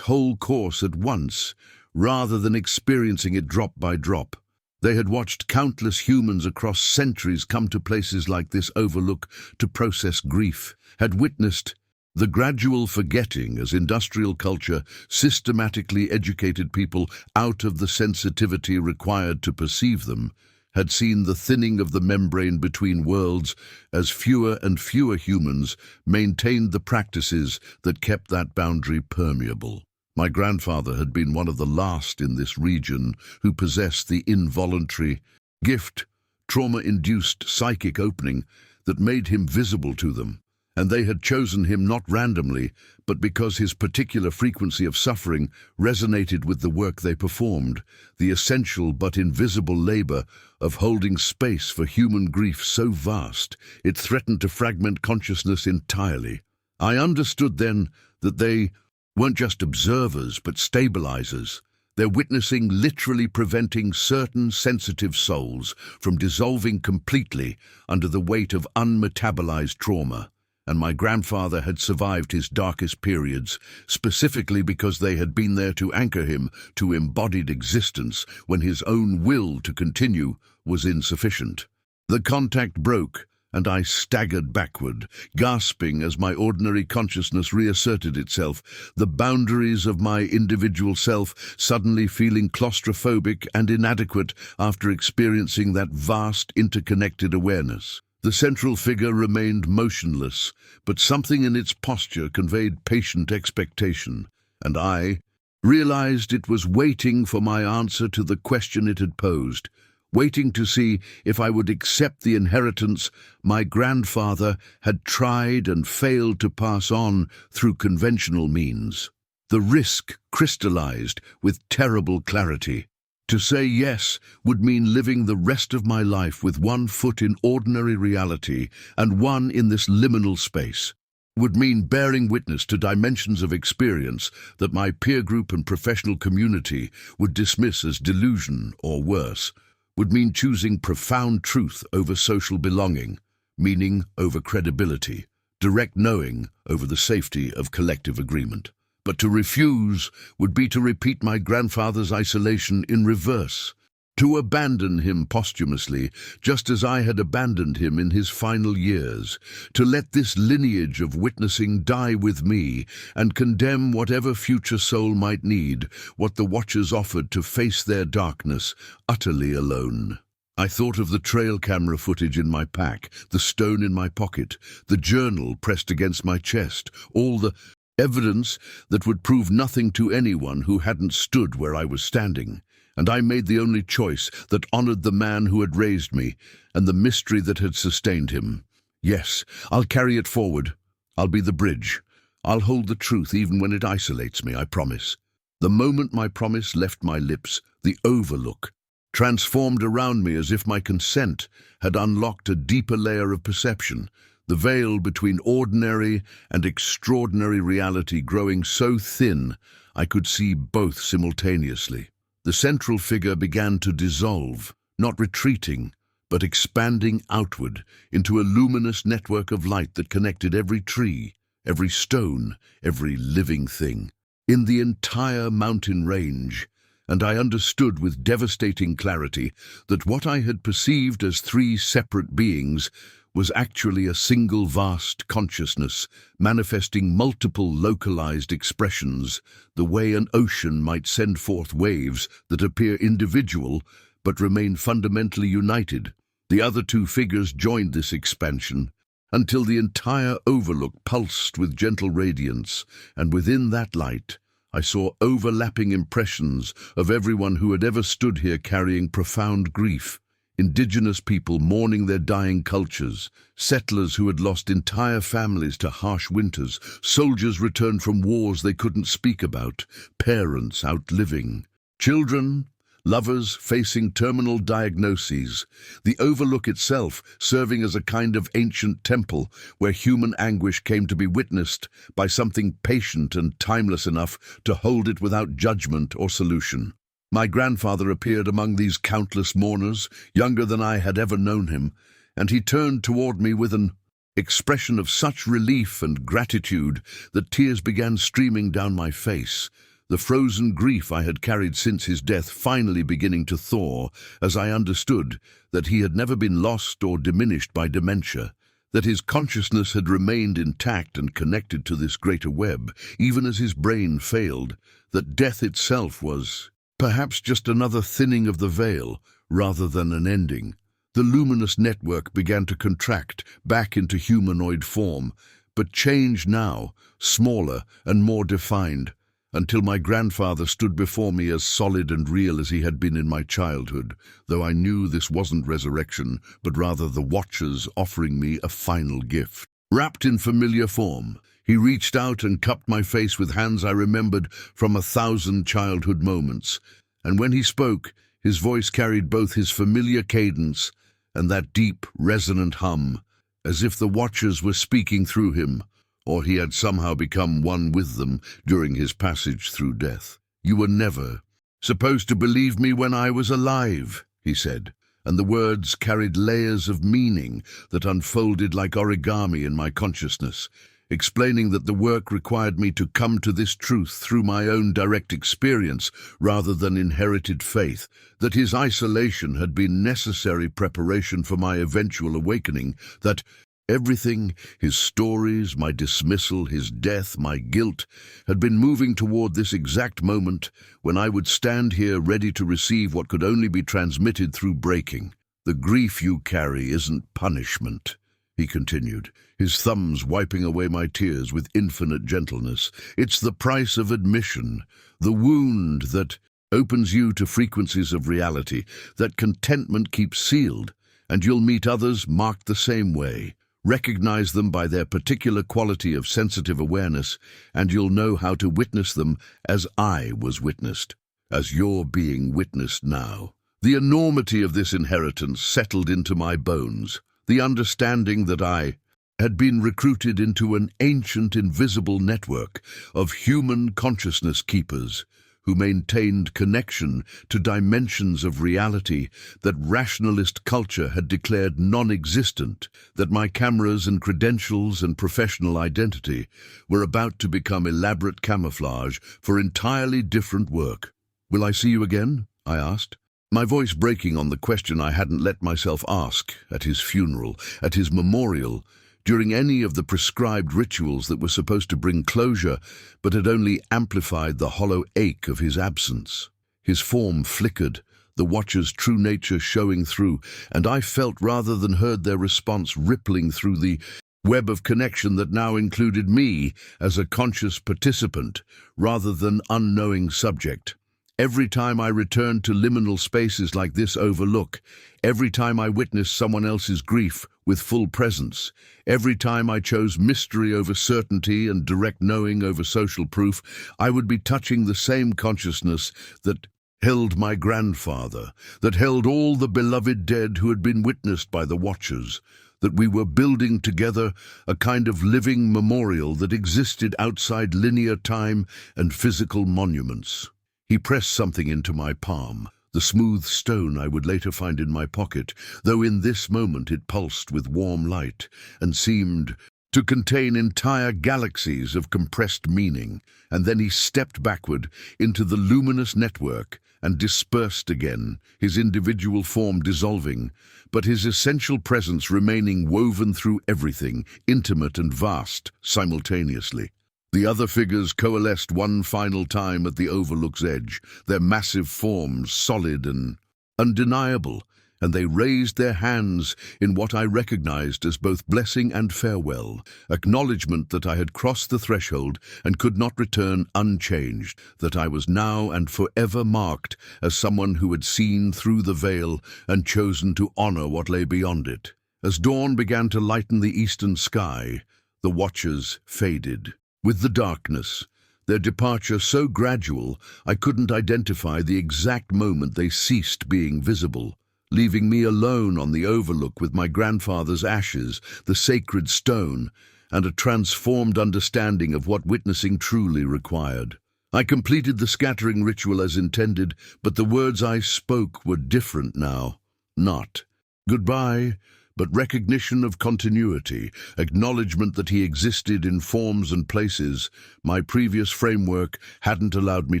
whole course at once, rather than experiencing it drop by drop. They had watched countless humans across centuries come to places like this overlook to process grief, had witnessed the gradual forgetting as industrial culture systematically educated people out of the sensitivity required to perceive them, had seen the thinning of the membrane between worlds as fewer and fewer humans maintained the practices that kept that boundary permeable. My grandfather had been one of the last in this region who possessed the involuntary gift, trauma-induced psychic opening that made him visible to them, and they had chosen him not randomly, but because his particular frequency of suffering resonated with the work they performed, the essential but invisible labor of holding space for human grief so vast it threatened to fragment consciousness entirely. I understood then that they weren't just observers but stabilizers. Their witnessing literally preventing certain sensitive souls from dissolving completely under the weight of unmetabolized trauma. And my grandfather had survived his darkest periods, specifically because they had been there to anchor him to embodied existence when his own will to continue was insufficient. The contact broke, and I staggered backward, gasping as my ordinary consciousness reasserted itself, the boundaries of my individual self suddenly feeling claustrophobic and inadequate after experiencing that vast interconnected awareness. The central figure remained motionless, but something in its posture conveyed patient expectation, and I realized it was waiting for my answer to the question it had posed, waiting to see if I would accept the inheritance my grandfather had tried and failed to pass on through conventional means. The risk crystallized with terrible clarity. To say yes would mean living the rest of my life with one foot in ordinary reality and one in this liminal space. Would mean bearing witness to dimensions of experience that my peer group and professional community would dismiss as delusion or worse. Would mean choosing profound truth over social belonging, meaning over credibility, direct knowing over the safety of collective agreement. But to refuse would be to repeat my grandfather's isolation in reverse, to abandon him posthumously, just as I had abandoned him in his final years, to let this lineage of witnessing die with me and condemn whatever future soul might need what the Watchers offered to face their darkness utterly alone. I thought of the trail camera footage in my pack, the stone in my pocket, the journal pressed against my chest, all the evidence that would prove nothing to anyone who hadn't stood where I was standing, and I made the only choice that honored the man who had raised me and the mystery that had sustained him. Yes, I'll carry it forward. I'll be the bridge. I'll hold the truth even when it isolates me, I promise. The moment my promise left my lips, the overlook transformed around me as if my consent had unlocked a deeper layer of perception, the veil between ordinary and extraordinary reality growing so thin I could see both simultaneously. The central figure began to dissolve, not retreating, but expanding outward into a luminous network of light that connected every tree, every stone, every living thing in the entire mountain range. And I understood with devastating clarity that what I had perceived as three separate beings was actually a single vast consciousness, manifesting multiple localized expressions, the way an ocean might send forth waves that appear individual but remain fundamentally united. The other two figures joined this expansion until the entire overlook pulsed with gentle radiance, and within that light I saw overlapping impressions of everyone who had ever stood here carrying profound grief, indigenous people mourning their dying cultures, settlers who had lost entire families to harsh winters, soldiers returned from wars they couldn't speak about, parents outliving, children, lovers facing terminal diagnoses, the Overlook itself serving as a kind of ancient temple where human anguish came to be witnessed by something patient and timeless enough to hold it without judgment or solution. My grandfather appeared among these countless mourners, younger than I had ever known him, and he turned toward me with an expression of such relief and gratitude that tears began streaming down my face, the frozen grief I had carried since his death finally beginning to thaw as I understood that he had never been lost or diminished by dementia, that his consciousness had remained intact and connected to this greater web, even as his brain failed, that death itself was perhaps just another thinning of the veil rather than an ending. The luminous network began to contract back into humanoid form, but changed now, smaller and more defined, until my grandfather stood before me as solid and real as he had been in my childhood, though I knew this wasn't resurrection, but rather the Watchers offering me a final gift. Wrapped in familiar form, he reached out and cupped my face with hands I remembered from 1,000 childhood moments, and when he spoke, his voice carried both his familiar cadence and that deep, resonant hum, as if the Watchers were speaking through him, or he had somehow become one with them during his passage through death. "You were never supposed to believe me when I was alive," he said, and the words carried layers of meaning that unfolded like origami in my consciousness, explaining that the work required me to come to this truth through my own direct experience rather than inherited faith, that his isolation had been necessary preparation for my eventual awakening, that everything, his stories, my dismissal, his death, my guilt, had been moving toward this exact moment when I would stand here ready to receive what could only be transmitted through breaking. "The grief you carry isn't punishment," he continued, his thumbs wiping away my tears with infinite gentleness. "It's the price of admission, the wound that opens you to frequencies of reality that contentment keeps sealed, and you'll meet others marked the same way. Recognize them by their particular quality of sensitive awareness, and you'll know how to witness them as I was witnessed, as you're being witnessed now." The enormity of this inheritance settled into my bones, the understanding that I had been recruited into an ancient invisible network of human consciousness keepers who maintained connection to dimensions of reality that rationalist culture had declared non-existent, that my cameras and credentials and professional identity were about to become elaborate camouflage for entirely different work. "Will I see you again?" I asked, my voice breaking on the question I hadn't let myself ask at his funeral, at his memorial, during any of the prescribed rituals that were supposed to bring closure, but had only amplified the hollow ache of his absence. His form flickered, the Watcher's true nature showing through, and I felt rather than heard their response rippling through the web of connection that now included me as a conscious participant, rather than unknowing subject. Every time I returned to liminal spaces like this Overlook, every time I witnessed someone else's grief with full presence, every time I chose mystery over certainty and direct knowing over social proof, I would be touching the same consciousness that held my grandfather, that held all the beloved dead who had been witnessed by the Watchers, that we were building together a kind of living memorial that existed outside linear time and physical monuments. He pressed something into my palm, the smooth stone I would later find in my pocket, though in this moment it pulsed with warm light and seemed to contain entire galaxies of compressed meaning, and then he stepped backward into the luminous network and dispersed again, his individual form dissolving, but his essential presence remaining woven through everything, intimate and vast, simultaneously. The other figures coalesced one final time at the Overlook's edge, their massive forms solid and undeniable, and they raised their hands in what I recognized as both blessing and farewell, acknowledgement that I had crossed the threshold and could not return unchanged, that I was now and forever marked as someone who had seen through the veil and chosen to honor what lay beyond it. As dawn began to lighten the eastern sky, the watchers faded. With the darkness, their departure so gradual I couldn't identify the exact moment they ceased being visible, leaving me alone on the overlook with my grandfather's ashes, the sacred stone, and a transformed understanding of what witnessing truly required. I completed the scattering ritual as intended, but the words I spoke were different now. Not goodbye, but recognition of continuity, acknowledgement that he existed in forms and places my previous framework hadn't allowed me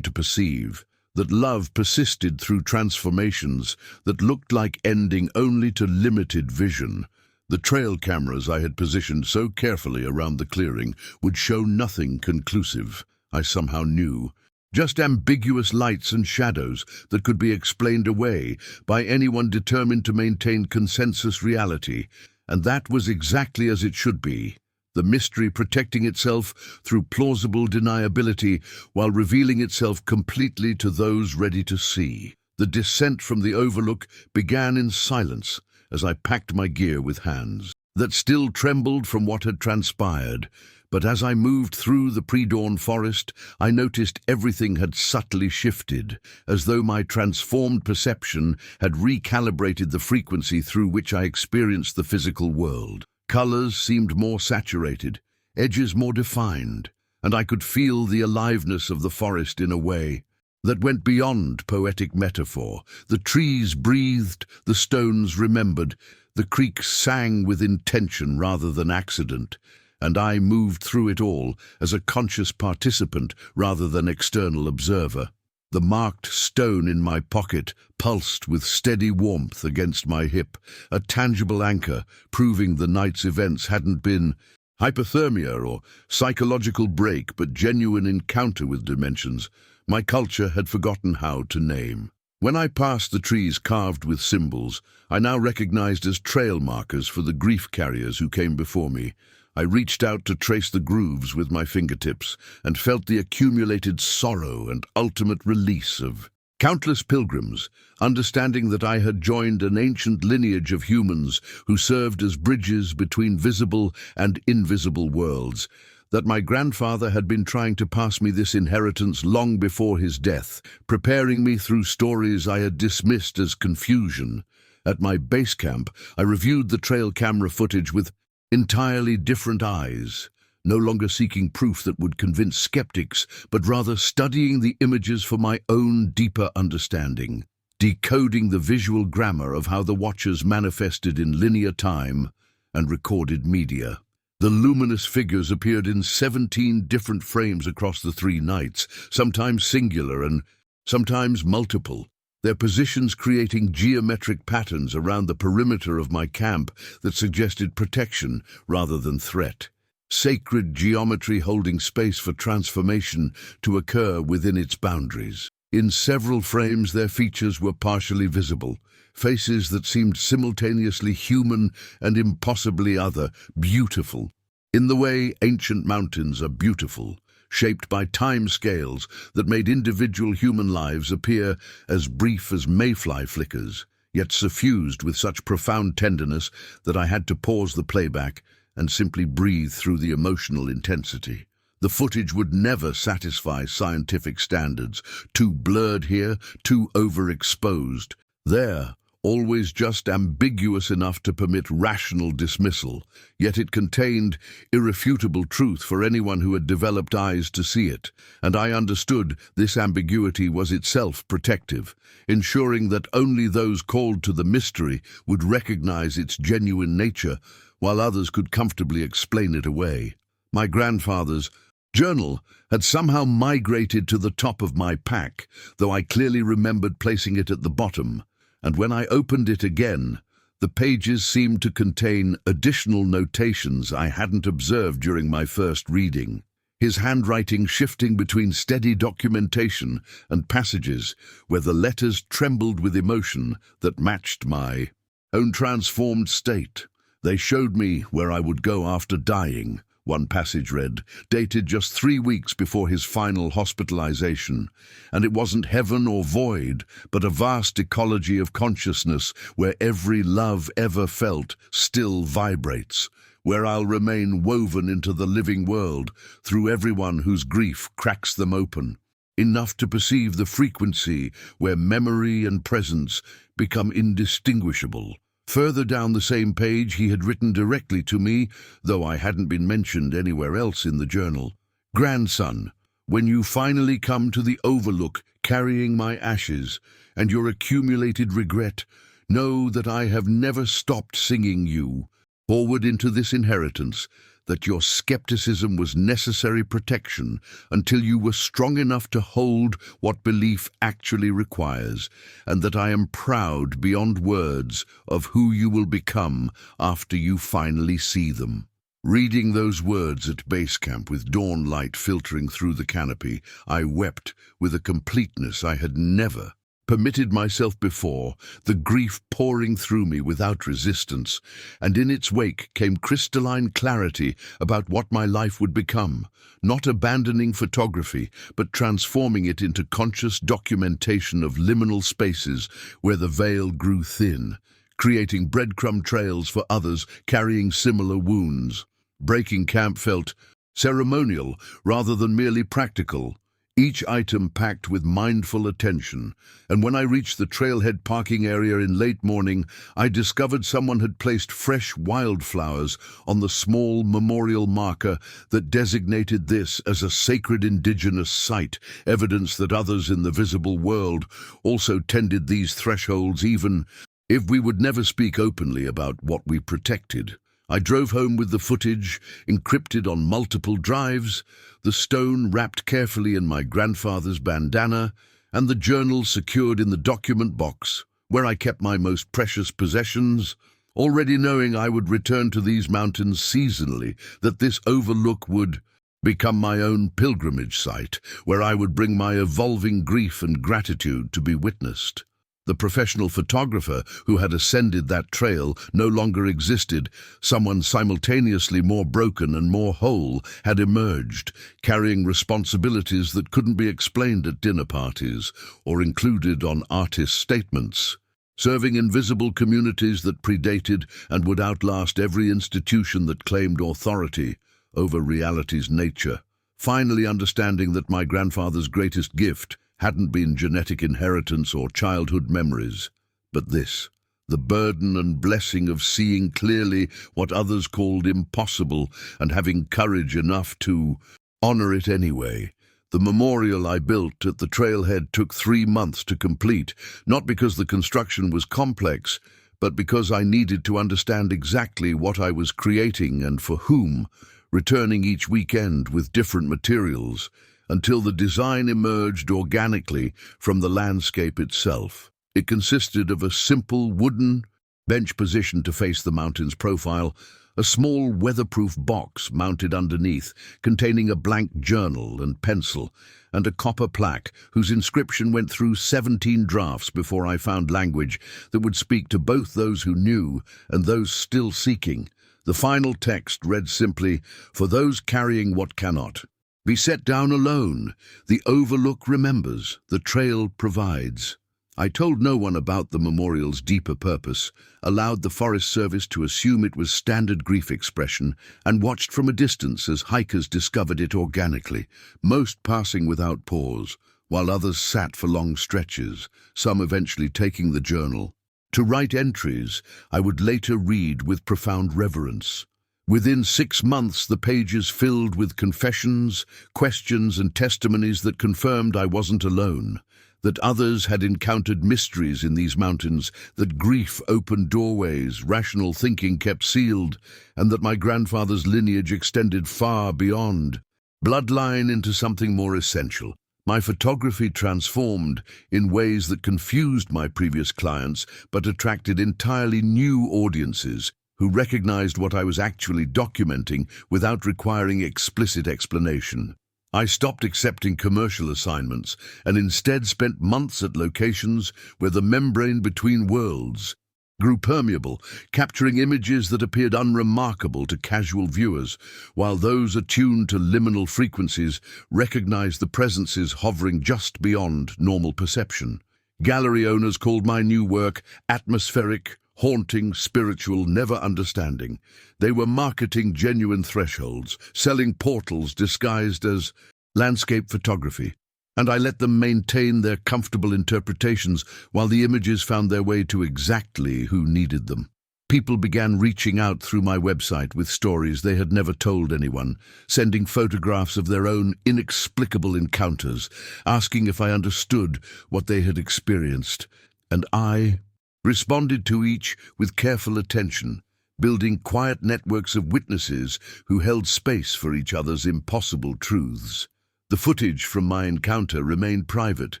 to perceive, that love persisted through transformations that looked like ending only to limited vision. The trail cameras I had positioned so carefully around the clearing would show nothing conclusive, I somehow knew. Just ambiguous lights and shadows that could be explained away by anyone determined to maintain consensus reality, and that was exactly as it should be. The mystery protecting itself through plausible deniability while revealing itself completely to those ready to see. The descent from the overlook began in silence as I packed my gear with hands that still trembled from what had transpired. But as I moved through the pre-dawn forest, I noticed everything had subtly shifted, as though my transformed perception had recalibrated the frequency through which I experienced the physical world. Colors seemed more saturated, edges more defined, and I could feel the aliveness of the forest in a way that went beyond poetic metaphor. The trees breathed, the stones remembered, the creek sang with intention rather than accident, and I moved through it all as a conscious participant rather than external observer. The marked stone in my pocket pulsed with steady warmth against my hip, a tangible anchor proving the night's events hadn't been hypothermia or psychological break, but genuine encounter with dimensions my culture had forgotten how to name. When I passed the trees carved with symbols, I now recognized as trail markers for the grief carriers who came before me. I reached out to trace the grooves with my fingertips and felt the accumulated sorrow and ultimate release of countless pilgrims, understanding that I had joined an ancient lineage of humans who served as bridges between visible and invisible worlds, that my grandfather had been trying to pass me this inheritance long before his death, preparing me through stories I had dismissed as confusion. At my base camp, I reviewed the trail camera footage with entirely different eyes, no longer seeking proof that would convince skeptics, but rather studying the images for my own deeper understanding, decoding the visual grammar of how the Watchers manifested in linear time and recorded media. The luminous figures appeared in 17 different frames across the 3 nights, sometimes singular and sometimes multiple, their positions creating geometric patterns around the perimeter of my camp that suggested protection rather than threat. Sacred geometry holding space for transformation to occur within its boundaries. In several frames their features were partially visible, faces that seemed simultaneously human and impossibly other, beautiful, in the way ancient mountains are beautiful, shaped by time scales that made individual human lives appear as brief as mayfly flickers, yet suffused with such profound tenderness that I had to pause the playback and simply breathe through the emotional intensity. The footage would never satisfy scientific standards, too blurred here, too overexposed. There, always just ambiguous enough to permit rational dismissal, yet it contained irrefutable truth for anyone who had developed eyes to see it, and I understood this ambiguity was itself protective, ensuring that only those called to the mystery would recognize its genuine nature, while others could comfortably explain it away. My grandfather's journal had somehow migrated to the top of my pack, though I clearly remembered placing it at the bottom, and when I opened it again, the pages seemed to contain additional notations I hadn't observed during my first reading. his handwriting shifting between steady documentation and passages where the letters trembled with emotion that matched my own transformed state. They showed me where I would go after dying, one passage read, dated just 3 weeks before his final hospitalization. And it wasn't heaven or void, but a vast ecology of consciousness where every love ever felt still vibrates, where I'll remain woven into the living world through everyone whose grief cracks them open, enough to perceive the frequency where memory and presence become indistinguishable. Further down the same page he had written directly to me, though I hadn't been mentioned anywhere else in the journal. "Grandson, when you finally come to the Overlook carrying my ashes and your accumulated regret, know that I have never stopped singing you forward into this inheritance, that your skepticism was necessary protection until you were strong enough to hold what belief actually requires, and that I am proud beyond words of who you will become after you finally see them." Reading those words at base camp with dawn light filtering through the canopy, I wept with a completeness I had never permitted myself before, the grief pouring through me without resistance, and in its wake came crystalline clarity about what my life would become, not abandoning photography, but transforming it into conscious documentation of liminal spaces where the veil grew thin, creating breadcrumb trails for others carrying similar wounds. Breaking camp felt ceremonial rather than merely practical, each item packed with mindful attention, and when I reached the trailhead parking area in late morning, I discovered someone had placed fresh wildflowers on the small memorial marker that designated this as a sacred indigenous site, evidence that others in the visible world also tended these thresholds even if we would never speak openly about what we protected. I drove home with the footage, encrypted on multiple drives, the stone wrapped carefully in my grandfather's bandana, and the journal secured in the document box, where I kept my most precious possessions, already knowing I would return to these mountains seasonally, that this overlook would become my own pilgrimage site, where I would bring my evolving grief and gratitude to be witnessed. The professional photographer who had ascended that trail no longer existed. Someone simultaneously more broken and more whole had emerged, carrying responsibilities that couldn't be explained at dinner parties or included on artist statements, serving invisible communities that predated and would outlast every institution that claimed authority over reality's nature. Finally understanding that my grandfather's greatest gift hadn't been genetic inheritance or childhood memories, but this, the burden and blessing of seeing clearly what others called impossible and having courage enough to honor it anyway. The memorial I built at the trailhead took 3 months to complete, not because the construction was complex, but because I needed to understand exactly what I was creating and for whom, returning each weekend with different materials, until the design emerged organically from the landscape itself. It consisted of a simple wooden bench positioned to face the mountain's profile, a small weatherproof box mounted underneath containing a blank journal and pencil, and a copper plaque whose inscription went through 17 drafts before I found language that would speak to both those who knew and those still seeking. The final text read simply, "For those carrying what cannot be set down alone, the Overlook remembers, the trail provides." I told no one about the memorial's deeper purpose, allowed the Forest Service to assume it was standard grief expression, and watched from a distance as hikers discovered it organically, most passing without pause, while others sat for long stretches, some eventually taking the journal to write entries I would later read with profound reverence. Within 6 months, the pages filled with confessions, questions, and testimonies that confirmed I wasn't alone, that others had encountered mysteries in these mountains, that grief opened doorways rational thinking kept sealed, and that my grandfather's lineage extended far beyond bloodline into something more essential. My photography transformed in ways that confused my previous clients but attracted entirely new audiences who recognized what I was actually documenting without requiring explicit explanation. I stopped accepting commercial assignments and instead spent months at locations where the membrane between worlds grew permeable, capturing images that appeared unremarkable to casual viewers, while those attuned to liminal frequencies recognized the presences hovering just beyond normal perception. Gallery owners called my new work atmospheric, haunting, spiritual, never understanding. They were marketing genuine thresholds, selling portals disguised as landscape photography, and I let them maintain their comfortable interpretations while the images found their way to exactly who needed them. People began reaching out through my website with stories they had never told anyone, sending photographs of their own inexplicable encounters, asking if I understood what they had experienced, and I responded to each with careful attention, building quiet networks of witnesses who held space for each other's impossible truths. The footage from my encounter remained private,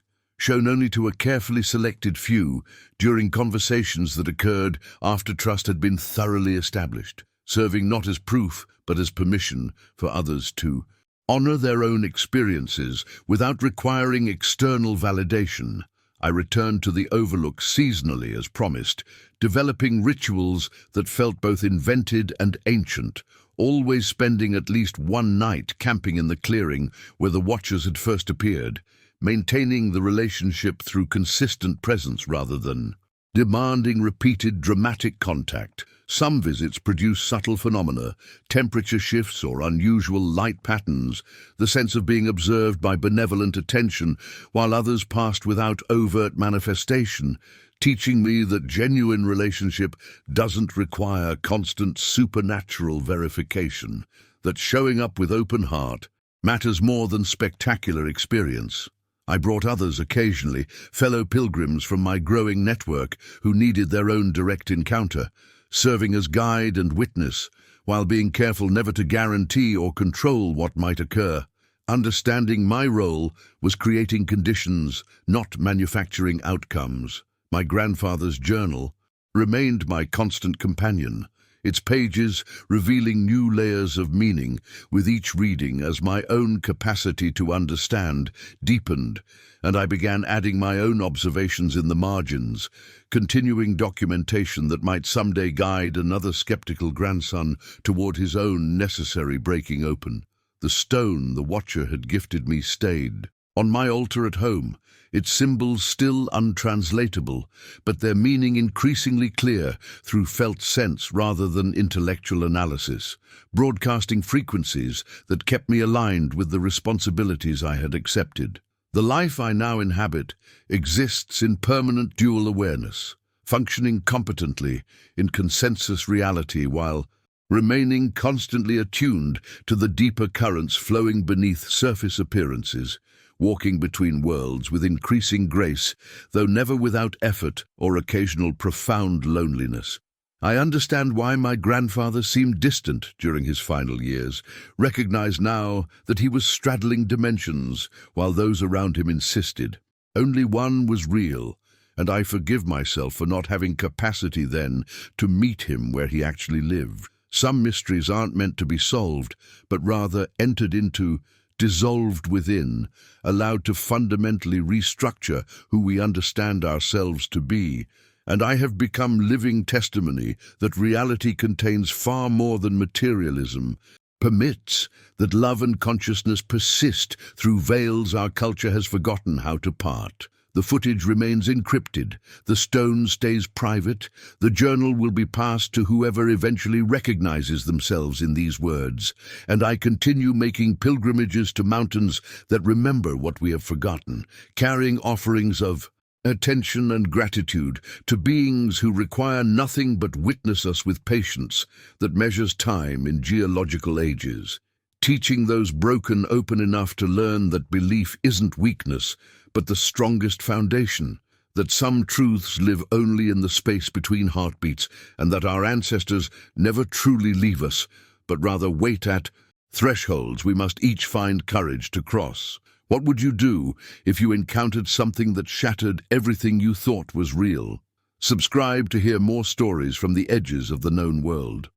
shown only to a carefully selected few during conversations that occurred after trust had been thoroughly established, serving not as proof but as permission for others to honor their own experiences without requiring external validation. I returned to the Overlook seasonally as promised, developing rituals that felt both invented and ancient, always spending at least one night camping in the clearing where the Watchers had first appeared, maintaining the relationship through consistent presence rather than demanding repeated dramatic contact. Some visits produce subtle phenomena, temperature shifts or unusual light patterns, the sense of being observed by benevolent attention, while others passed without overt manifestation, teaching me that genuine relationship doesn't require constant supernatural verification, that showing up with open heart matters more than spectacular experience. I brought others occasionally, fellow pilgrims from my growing network who needed their own direct encounter, serving as guide and witness, while being careful never to guarantee or control what might occur. Understanding my role was creating conditions, not manufacturing outcomes. My grandfather's journal remained my constant companion, its pages revealing new layers of meaning with each reading as my own capacity to understand deepened, and I began adding my own observations in the margins, continuing documentation that might someday guide another skeptical grandson toward his own necessary breaking open. The stone the Watcher had gifted me stayed on my altar at home, its symbols still untranslatable, but their meaning increasingly clear through felt sense rather than intellectual analysis, broadcasting frequencies that kept me aligned with the responsibilities I had accepted. The life I now inhabit exists in permanent dual awareness, functioning competently in consensus reality while remaining constantly attuned to the deeper currents flowing beneath surface appearances, walking between worlds with increasing grace, though never without effort or occasional profound loneliness. I understand why my grandfather seemed distant during his final years, recognize now that he was straddling dimensions while those around him insisted. Only one was real, and I forgive myself for not having capacity then to meet him where he actually lived. Some mysteries aren't meant to be solved, but rather entered into, dissolved within, allowed to fundamentally restructure who we understand ourselves to be. And I have become living testimony that reality contains far more than materialism, permits that love and consciousness persist through veils our culture has forgotten how to part. The footage remains encrypted, the stone stays private, the journal will be passed to whoever eventually recognizes themselves in these words, and I continue making pilgrimages to mountains that remember what we have forgotten, carrying offerings of attention and gratitude to beings who require nothing but witness us with patience that measures time in geological ages, teaching those broken open enough to learn that belief isn't weakness, but the strongest foundation, that some truths live only in the space between heartbeats, and that our ancestors never truly leave us, but rather wait at thresholds we must each find courage to cross. What would you do if you encountered something that shattered everything you thought was real? Subscribe to hear more stories from the edges of the known world.